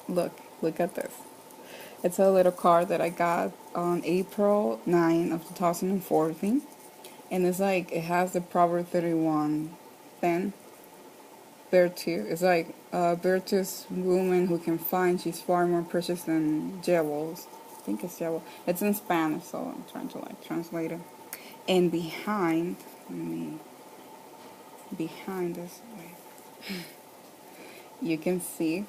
look at this. It's a little card that I got on April 9 of 2014. And it's like, it has the Proverb 31 then. Virtue. It's like a virtuous woman who can find she's far more precious than jewels. I think it's jewel. It's in Spanish, so I'm trying to like translate it. And behind this, you can see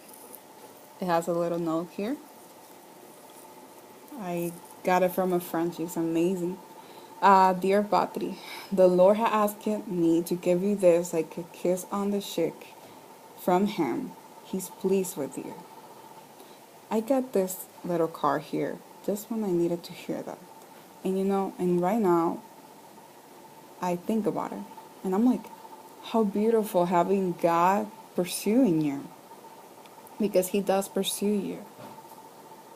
it has a little note here. I got it from a friend. She's amazing. Dear Patri, the Lord has asked me to give you this like a kiss on the cheek from Him. He's pleased with you. I got this little card here just when I needed to hear that. And right now, I think about it. And I'm like, how beautiful having God pursuing you. Because He does pursue you.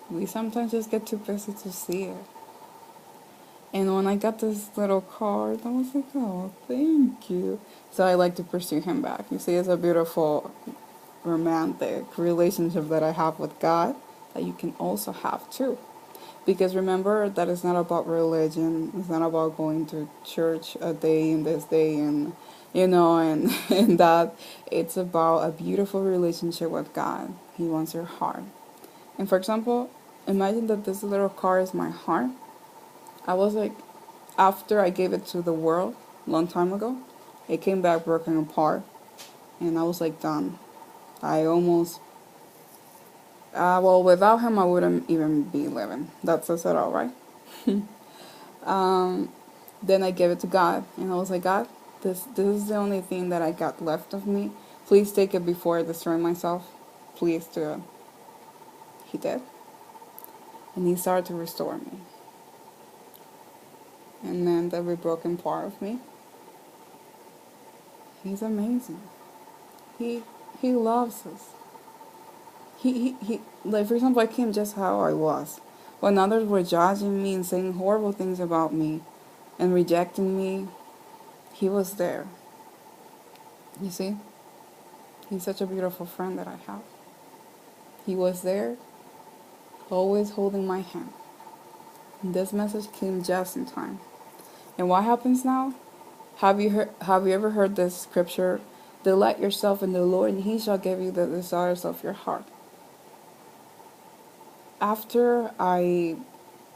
We sometimes just get too busy to see it. And when I got this little card, I was like, oh, thank you. So I like to pursue Him back. You see, it's a beautiful romantic relationship that I have with God that you can also have too. Because remember that it's not about religion. It's not about going to church a day and this day and, and that. It's about a beautiful relationship with God. He wants your heart. And for example, imagine that this little card is my heart. I was like, after I gave it to the world a long time ago, it came back broken apart. And I was like, done. I almost, without Him, I wouldn't even be living. That says it all, right? Then I gave it to God. And I was like, God, this is the only thing that I got left of me. Please take it before I destroy myself. Please do it. He did. And He started to restore me. And then every broken part of me. He's amazing. He loves us. He like, for example, I came just how I was. When others were judging me and saying horrible things about me and rejecting me, He was there. You see? He's such a beautiful friend that I have. He was there, always holding my hand. And this message came just in time. And what happens now? Have you ever heard this scripture? Delight yourself in the Lord, and He shall give you the desires of your heart. After I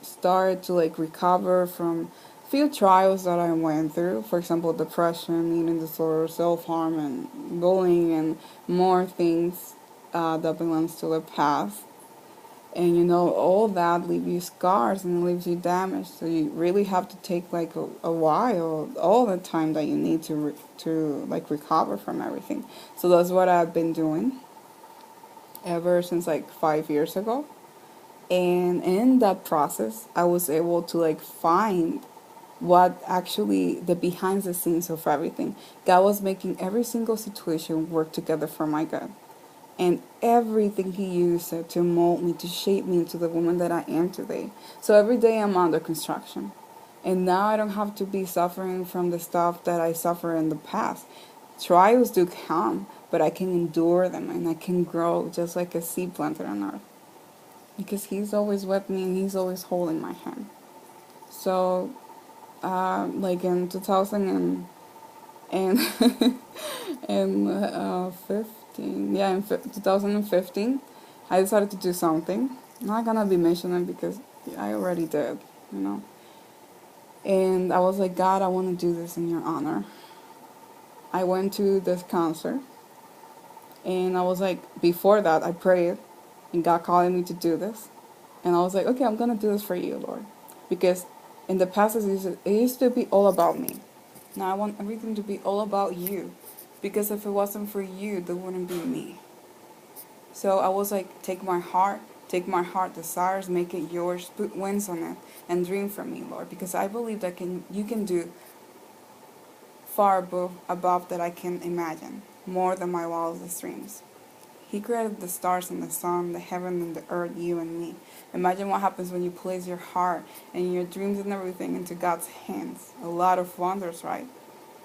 started to like recover from few trials that I went through, for example, depression, eating disorder, self-harm, and bullying, and more things that belongs to the past. And all that leaves you scars and leaves you damaged. So you really have to take like a while, all the time that you need to recover from everything. So that's what I've been doing ever since like 5 years ago. And in that process, I was able to like find what actually the behind the scenes of everything. God was making every single situation work together for my good. And everything He used it to mold me, to shape me into the woman that I am today. So every day I'm under construction. And now I don't have to be suffering from the stuff that I suffered in the past. Trials do come, but I can endure them and I can grow just like a seed planted on earth. Because He's always with me and He's always holding my hand. So, like in 2015, in 2015, I decided to do something. I'm not gonna be mentioning because I already did, And I was like, God, I want to do this in your honor. I went to this concert, and I was like, before that, I prayed, and God calling me to do this. And I was like, okay, I'm gonna do this for you, Lord. Because in the past, it used to be all about me. Now I want everything to be all about you. Because if it wasn't for you, there wouldn't be me. So I was like, take my heart desires, make it yours, put wings on it, and dream for me, Lord. Because I believe that you can do far above that I can imagine, more than my wildest dreams. He created the stars and the sun, the heaven and the earth, you and me. Imagine what happens when you place your heart and your dreams and everything into God's hands. A lot of wonders, right?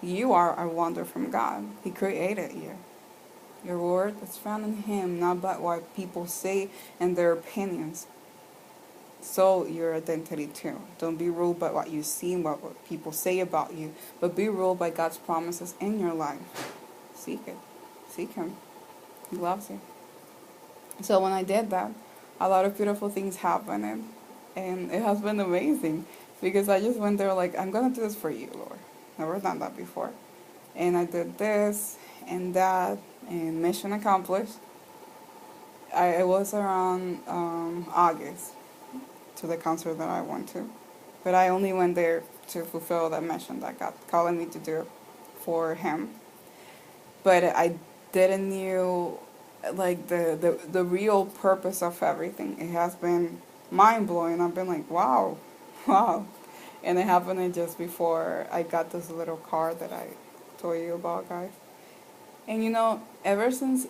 You are a wonder from God. He created you. Your worth is found in Him, not by what people say and their opinions. So your identity too. Don't be ruled by what you see and what people say about you, but be ruled by God's promises in your life. Seek it. Seek Him. He loves you. So when I did that, a lot of beautiful things happened, and it has been amazing because I just went there like, I'm gonna do this for you, Lord. Never done that before. And I did this and that, and mission accomplished. It was around August to the concert that I went to. But I only went there to fulfill that mission that God calling me to do for Him. But I didn't knew like the real purpose of everything. It has been mind blowing. I've been like, wow, wow. And it happened just before I got this little car that I told you about, guys. And ever since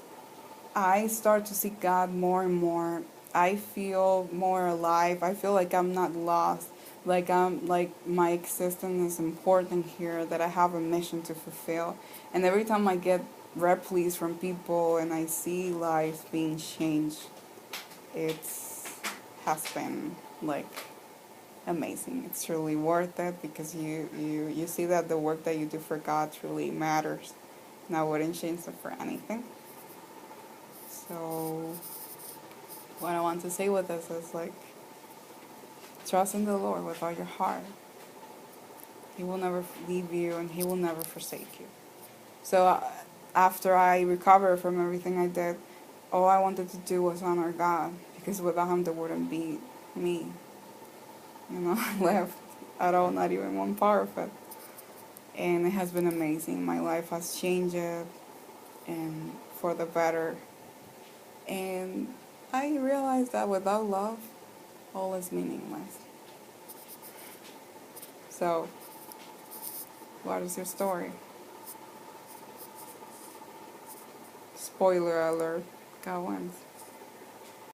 I start to seek God more and more, I feel more alive. I feel like I'm not lost. Like my existence is important here, that I have a mission to fulfill. And every time I get replies from people and I see lives being changed, it's has been like amazing. It's really worth it because you see that the work that you do for God truly matters. And I wouldn't change it for anything. So what I want to say with this is like, trust in the Lord with all your heart. He will never leave you and He will never forsake you. So after I recovered from everything I did, all I wanted to do was honor God, because without Him there wouldn't be me, left at all, not even one part of it. And it has been amazing. My life has changed, and for the better. And I realized that without love, all is meaningless. So, what is your story? Spoiler alert, God wins.